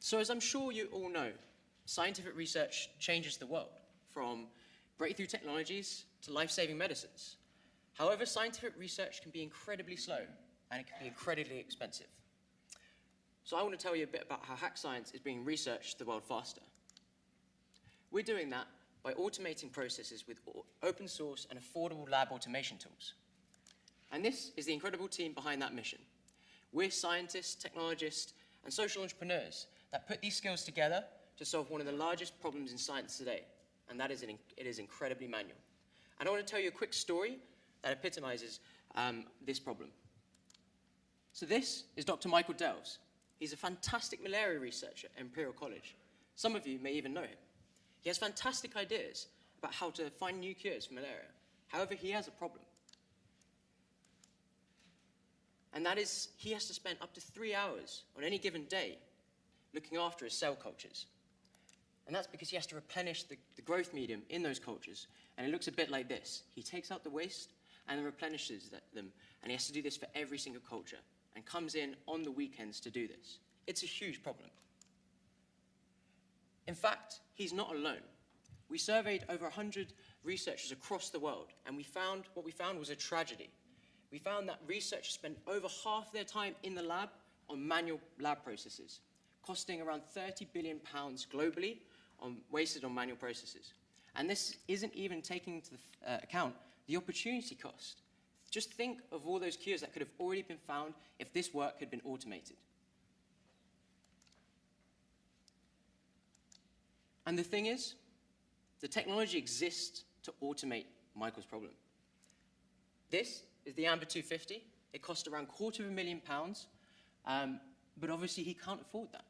So as I'm sure you all know, scientific research changes the world, from breakthrough technologies to life-saving medicines. However, scientific research can be incredibly slow, and it can be incredibly expensive. So I want to tell you a bit about how HackScience is bringing research to the world faster. We're doing that by automating processes with open source and affordable lab automation tools. And this is the incredible team behind that mission. We're scientists, technologists, and social entrepreneurs that put these skills together to solve one of the largest problems in science today, and that is it is incredibly manual. And I want to tell you a quick story that epitomizes this problem. So this is Dr. Michael Delves. He's a fantastic malaria researcher at Imperial College. Some of you may even know him. He has fantastic ideas about how to find new cures for malaria. However, he has a problem. And that is, he has to spend up to 3 hours on any given day looking after his cell cultures. And that's because he has to replenish the growth medium in those cultures. And it looks a bit like this. He takes out the waste and then replenishes them. And he has to do this for every single culture and comes in on the weekends to do this. It's a huge problem. In fact, he's not alone. We surveyed over 100 researchers across the world, and what we found was a tragedy. We found that researchers spend over half their time in the lab on manual lab processes, costing around £30 billion globally wasted on manual processes. And this isn't even taking into account the opportunity cost. Just think of all those cures that could have already been found if this work had been automated. And the thing is, the technology exists to automate Michael's problem. This is the Amber 250. It cost around £250,000, but obviously he can't afford that.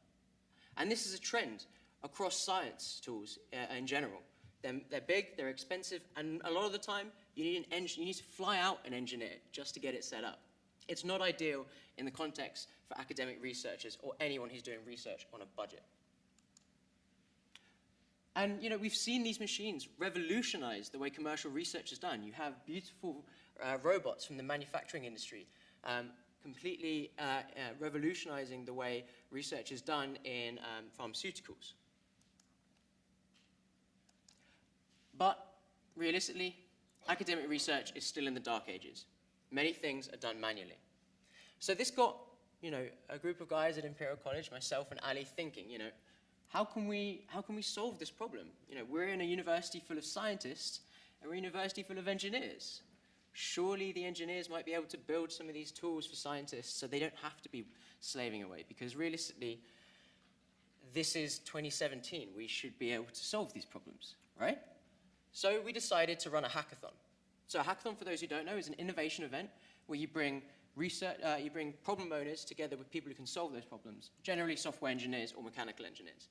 And this is a trend across science tools in general. They're big, they're expensive, and a lot of the time you need to fly out an engineer just to get it set up. It's not ideal in the context for academic researchers or anyone who's doing research on a budget. And we've seen these machines revolutionize the way commercial research is done. You have beautiful robots from the manufacturing industry completely revolutionizing the way research is done in pharmaceuticals. But realistically, academic research is still in the dark ages. Many things are done manually. So this got a group of guys at Imperial College, myself and Ali, thinking, how can we solve this problem? We're in a university full of scientists, and we're a university full of engineers. Surely the engineers might be able to build some of these tools for scientists so they don't have to be slaving away, because realistically, this is 2017. We should be able to solve these problems, right? So we decided to run a hackathon. So a hackathon, for those who don't know, is an innovation event where you bring problem owners together with people who can solve those problems, generally software engineers or mechanical engineers.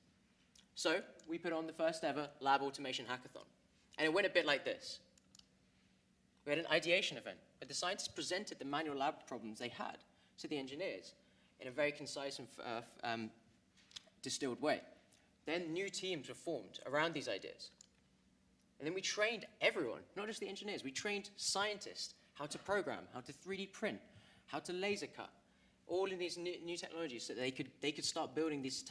So we put on the first ever lab automation hackathon. And it went a bit like this. We had an ideation event, where the scientists presented the manual lab problems they had to the engineers in a very concise and distilled way. Then new teams were formed around these ideas. And then we trained everyone, not just the engineers. We trained scientists how to program, how to 3D print, how to laser cut, all in these new technologies so that they could start building these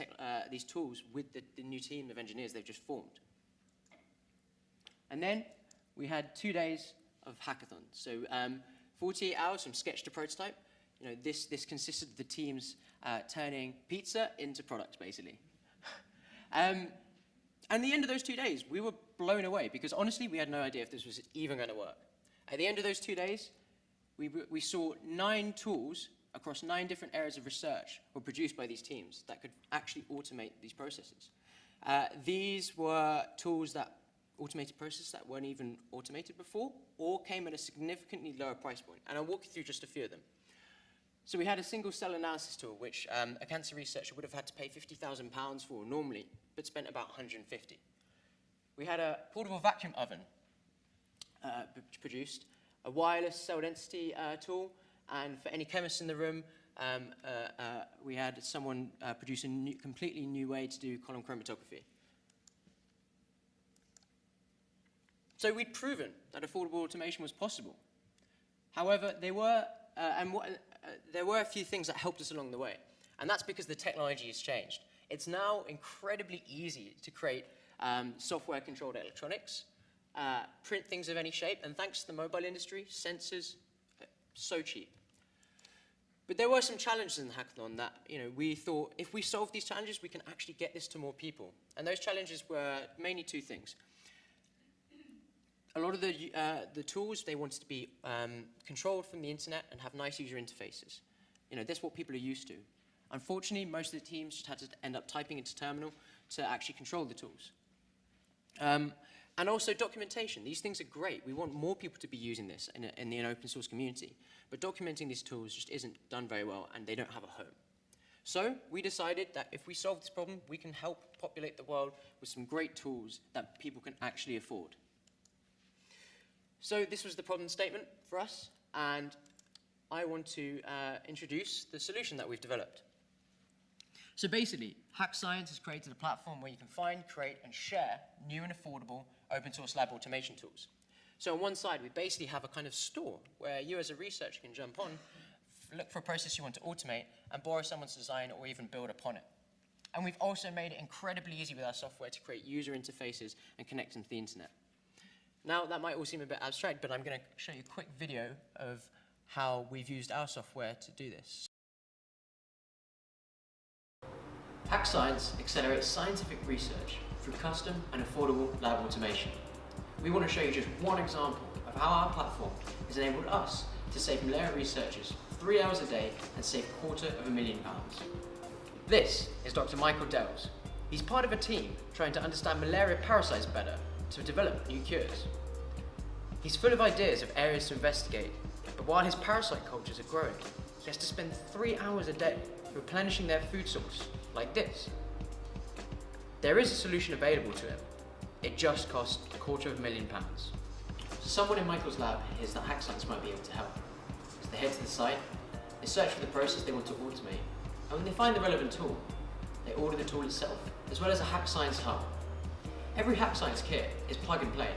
tools with the new team of engineers they've just formed. And then we had 2 days of hackathon. So 48 hours from sketch to prototype. This consisted of the teams turning pizza into products, basically. And at the end of those 2 days, we were blown away because honestly, we had no idea if this was even going to work. At the end of those 2 days, we saw 9 tools across 9 different areas of research were produced by these teams that could actually automate these processes. These were tools that automated processes that weren't even automated before or came at a significantly lower price point. And I'll walk you through just a few of them. So we had a single cell analysis tool, which a cancer researcher would have had to pay £50,000 for normally, but spent about 150. We had a portable vacuum oven produced, a wireless cell density tool, and for any chemists in the room, we had someone produce a completely new way to do column chromatography. So we'd proven that affordable automation was possible. However, there were a few things that helped us along the way, and that's because the technology has changed. It's now incredibly easy to create software-controlled electronics, print things of any shape, and thanks to the mobile industry, sensors, so cheap. But there were some challenges in the hackathon that we thought if we solve these challenges, we can actually get this to more people. And those challenges were mainly two things. A lot of the tools, they wanted to be controlled from the internet and have nice user interfaces. That's what people are used to. Unfortunately, most of the teams just had to end up typing into terminal to actually control the tools. And also documentation. These things are great. We want more people to be using this in the open source community. But documenting these tools just isn't done very well, and they don't have a home. So we decided that if we solve this problem, we can help populate the world with some great tools that people can actually afford. So this was the problem statement for us, and I want to introduce the solution that we've developed. So basically, HackScience has created a platform where you can find, create, and share new and affordable open source lab automation tools. So on one side, we basically have a kind of store where you as a researcher can jump on, look for a process you want to automate, and borrow someone's design or even build upon it. And we've also made it incredibly easy with our software to create user interfaces and connect them to the internet. Now, that might all seem a bit abstract, but I'm going to show you a quick video of how we've used our software to do this. HackScience accelerates scientific research through custom and affordable lab automation. We want to show you just one example of how our platform has enabled us to save malaria researchers 3 hours a day and save £250,000. This is Dr. Michael Dells. He's part of a team trying to understand malaria parasites better to develop new cures. He's full of ideas of areas to investigate, but while his parasite cultures are growing, he has to spend 3 hours a day replenishing their food source, like this. There is a solution available to him. It just costs £250,000. Someone in Michael's lab hears that HackScience might be able to help. So they head to the site, they search for the process they want to automate, and when they find the relevant tool, they order the tool itself, as well as a HackScience hub. Every HackScience kit is plug and play,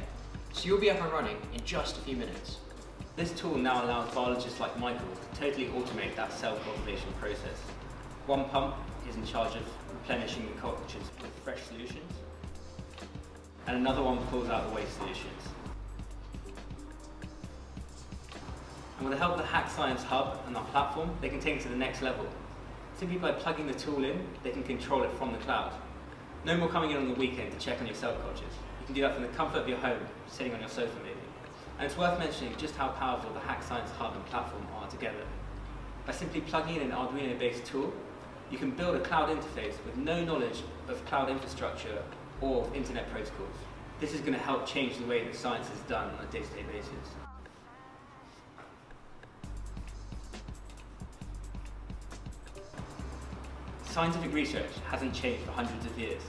so you'll be up and running in just a few minutes. This tool now allows biologists like Michael to totally automate that cell cultivation process. One pump is in charge of replenishing the cultures with fresh solutions, and another one pulls out the waste solutions. And with the help of the HackScience hub and our platform, they can take it to the next level. Simply by plugging the tool in, they can control it from the cloud. No more coming in on the weekend to check on your cell cultures. You can do that from the comfort of your home, sitting on your sofa maybe. And it's worth mentioning just how powerful the HackScience hub and platform are together. By simply plugging in an Arduino-based tool, you can build a cloud interface with no knowledge of cloud infrastructure or of internet protocols. This is going to help change the way that science is done on a day-to-day basis. Scientific research hasn't changed for hundreds of years.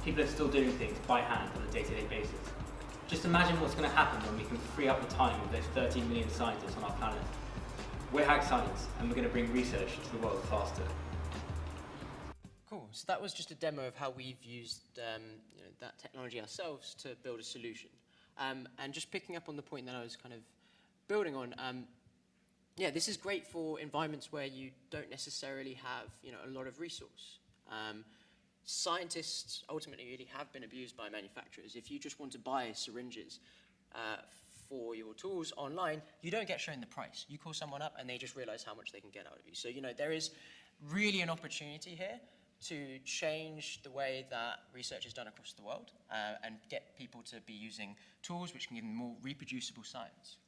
People are still doing things by hand on a day-to-day basis. Just imagine what's going to happen when we can free up the time of those 13 million scientists on our planet. We're HackScience, and we're going to bring research to the world faster. Cool. So that was just a demo of how we've used that technology ourselves to build a solution. And just picking up on the point that I was kind of building on, yeah, this is great for environments where you don't necessarily have a lot of resource. Scientists ultimately really have been abused by manufacturers. If you just want to buy syringes for your tools online, you don't get shown the price. You call someone up and they just realize how much they can get out of you. So there is really an opportunity here to change the way that research is done across the world and get people to be using tools which can give them more reproducible science.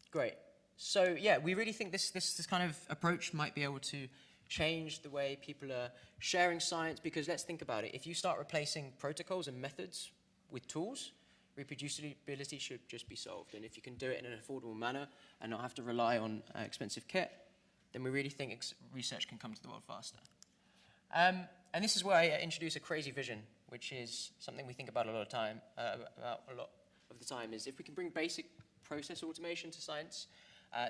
Great. So yeah, we really think this kind of approach might be able to change the way people are sharing science, because let's think about it. If you start replacing protocols and methods with tools, reproducibility should just be solved. And if you can do it in an affordable manner and not have to rely on expensive kit, then we really think research can come to the world faster. And this is where I introduce a crazy vision, which is something we think about a lot of the time, is if we can bring basic process automation to science,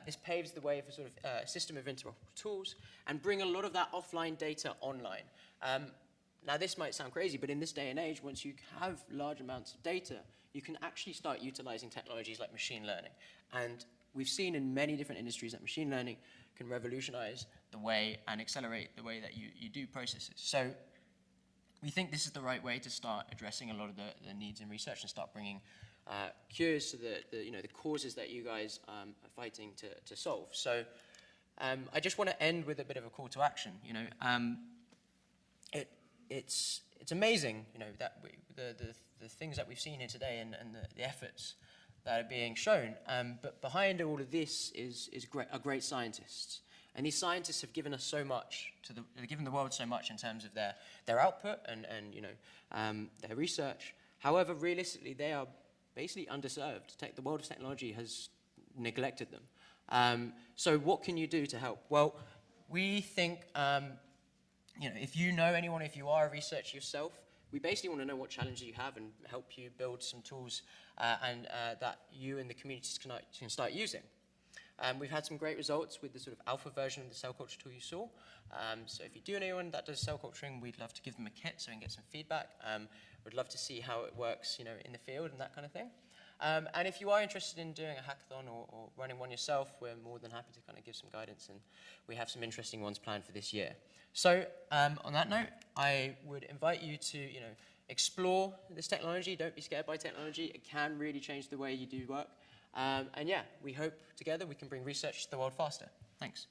this paves the way for sort of system of interoperable tools and bring a lot of that offline data online. Now, this might sound crazy, but in this day and age, once you have large amounts of data, you can actually start utilizing technologies like machine learning. And we've seen in many different industries that machine learning can revolutionize the way and accelerate the way that you do processes. So we think this is the right way to start addressing a lot of the needs in research and start bringing cures to the causes that you guys are fighting to solve. So I just want to end with a bit of a call to action. It's amazing, that the things that we've seen here today and the efforts that are being shown. But behind all of this are great scientists. And these scientists have given us so much, they've given the world so much in terms of their output and their research. However, realistically, they are basically underserved. The world of technology has neglected them. So what can you do to help? Well, we think, if you know anyone, if you are a researcher yourself, we basically want to know what challenges you have and help you build some tools that you and the communities can start using. We've had some great results with the sort of alpha version of the cell culture tool you saw. So if you do know anyone that does cell culturing, we'd love to give them a kit so we can get some feedback. We'd love to see how it works, in the field and that kind of thing. And if you are interested in doing a hackathon or running one yourself, we're more than happy to kind of give some guidance, and we have some interesting ones planned for this year. So on that note, I would invite you to, explore this technology. Don't be scared by technology. It can really change the way you do work. And yeah, we hope together we can bring research to the world faster. Thanks.